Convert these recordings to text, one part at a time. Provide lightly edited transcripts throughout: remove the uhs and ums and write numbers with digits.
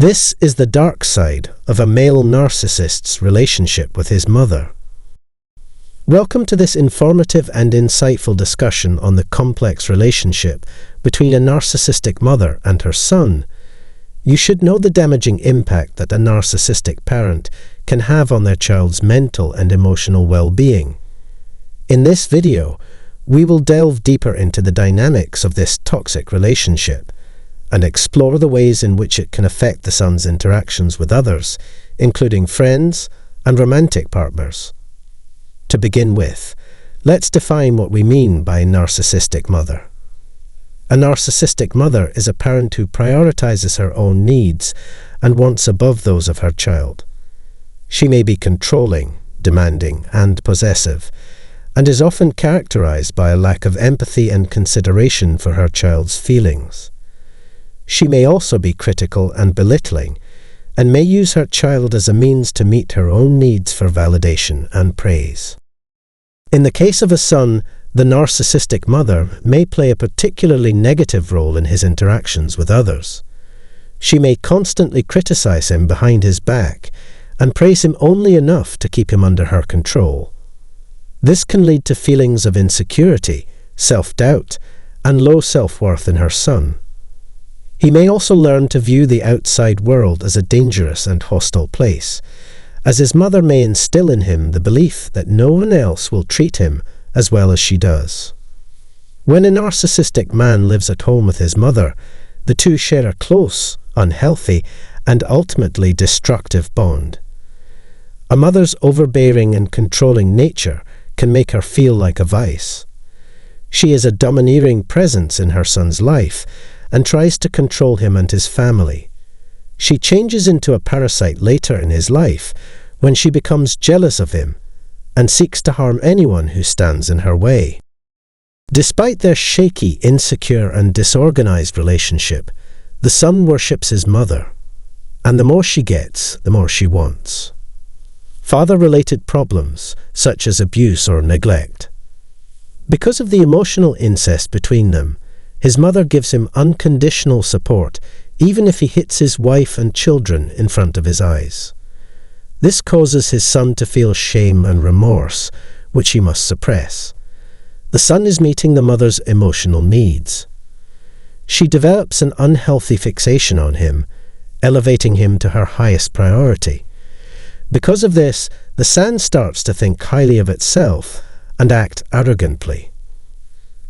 This is the dark side of a male narcissist's relationship with his mother. Welcome to this informative and insightful discussion on the complex relationship between a narcissistic mother and her son. You should know the damaging impact that a narcissistic parent can have on their child's mental and emotional well-being. In this video, we will delve deeper into the dynamics of this toxic relationship and explore the ways in which it can affect the son's interactions with others, including friends and romantic partners. To begin with, let's define what we mean by narcissistic mother. A narcissistic mother is a parent who prioritizes her own needs and wants above those of her child. She may be controlling, demanding, and possessive, and is often characterized by a lack of empathy and consideration for her child's feelings. She may also be critical and belittling, and may use her child as a means to meet her own needs for validation and praise. In the case of a son, the narcissistic mother may play a particularly negative role in his interactions with others. She may constantly criticize him behind his back and praise him only enough to keep him under her control. This can lead to feelings of insecurity, self-doubt, and low self-worth in her son. He may also learn to view the outside world as a dangerous and hostile place, as his mother may instill in him the belief that no one else will treat him as well as she does. When a narcissistic man lives at home with his mother, the two share a close, unhealthy, and ultimately destructive bond. A mother's overbearing and controlling nature can make her feel like a vice. She is a domineering presence in her son's life and tries to control him and his family. She changes into a parasite later in his life when she becomes jealous of him and seeks to harm anyone who stands in her way. Despite their shaky, insecure, and disorganized relationship, the son worships his mother, and the more she gets, the more she wants. Father-related problems, such as abuse or neglect. Because of the emotional incest between them, his mother gives him unconditional support even if he hits his wife and children in front of his eyes. This causes his son to feel shame and remorse, which he must suppress. The son is meeting the mother's emotional needs. She develops an unhealthy fixation on him, elevating him to her highest priority. Because of this, the son starts to think highly of itself and act arrogantly.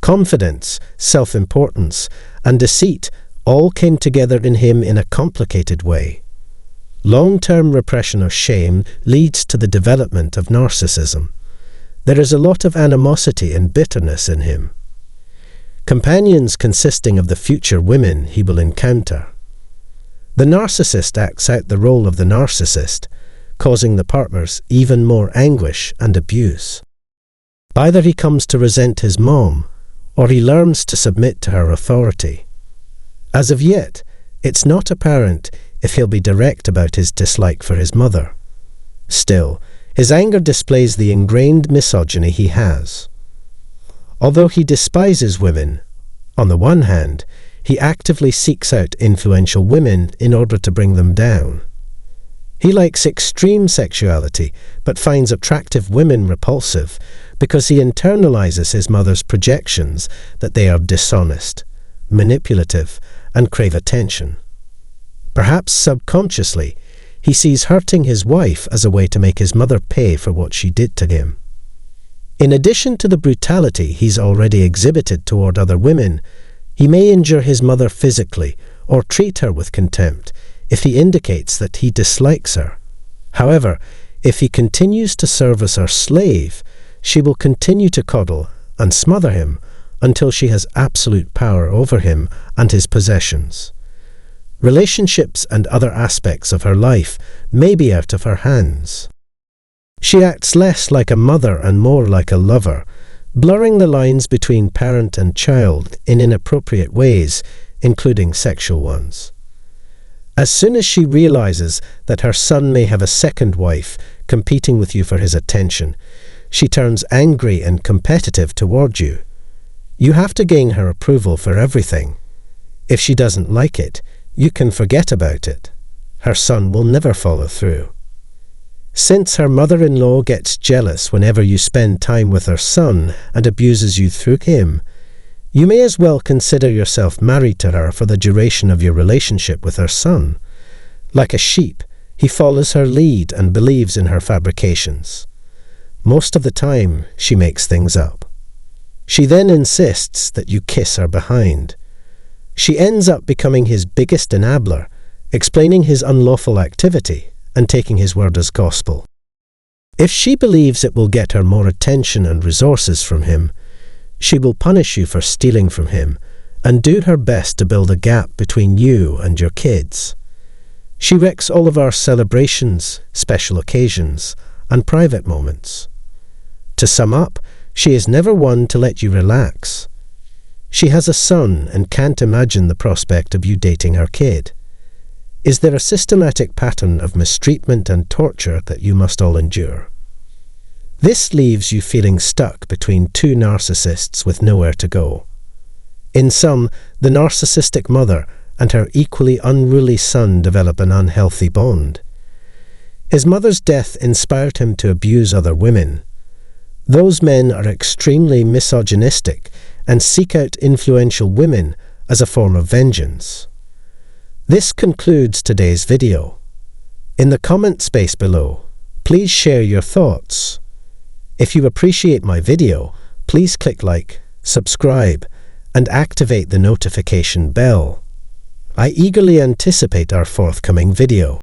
Confidence, self-importance, and deceit all came together in him in a complicated way. Long-term repression of shame leads to the development of narcissism. There is a lot of animosity and bitterness in him. Companions consisting of the future women he will encounter. The narcissist acts out the role of the narcissist, causing the partners even more anguish and abuse. Either he comes to resent his mom, or he learns to submit to her authority. As of yet, it's not apparent if he'll be direct about his dislike for his mother. Still, his anger displays the ingrained misogyny he has. Although he despises women, on the one hand, he actively seeks out influential women in order to bring them down. He likes extreme sexuality, but finds attractive women repulsive because he internalizes his mother's projections that they are dishonest, manipulative, and crave attention. Perhaps subconsciously, he sees hurting his wife as a way to make his mother pay for what she did to him. In addition to the brutality he's already exhibited toward other women, he may injure his mother physically or treat her with contempt if he indicates that he dislikes her. However, if he continues to serve as her slave, she will continue to coddle and smother him until she has absolute power over him and his possessions. Relationships and other aspects of her life may be out of her hands. She acts less like a mother and more like a lover, blurring the lines between parent and child in inappropriate ways, including sexual ones. As soon as she realizes that her son may have a second wife competing with you for his attention, she turns angry and competitive toward you. You have to gain her approval for everything. If she doesn't like it, you can forget about it. her son will never follow through. Since her mother-in-law gets jealous whenever you spend time with her son and abuses you through him, you may as well consider yourself married to her for the duration of your relationship with her son. Like a sheep, he follows her lead and believes in her fabrications. Most of the time, she makes things up. She then insists that you kiss her behind. She ends up becoming his biggest enabler, explaining his unlawful activity and taking his word as gospel. If she believes it will get her more attention and resources from him, she will punish you for stealing from him and do her best to build a gap between you and your kids. She wrecks all of our celebrations, special occasions, and private moments. To sum up, she is never one to let you relax. She has a son and can't imagine the prospect of you dating her kid. Is there a systematic pattern of mistreatment and torture that you must all endure? This leaves you feeling stuck between two narcissists with nowhere to go. In sum, the narcissistic mother and her equally unruly son develop an unhealthy bond. His mother's death inspired him to abuse other women. Those men are extremely misogynistic and seek out influential women as a form of vengeance. This concludes today's video. In the comment space below, please share your thoughts. If you appreciate my video, please click like, subscribe, and activate the notification bell. I eagerly anticipate our forthcoming video.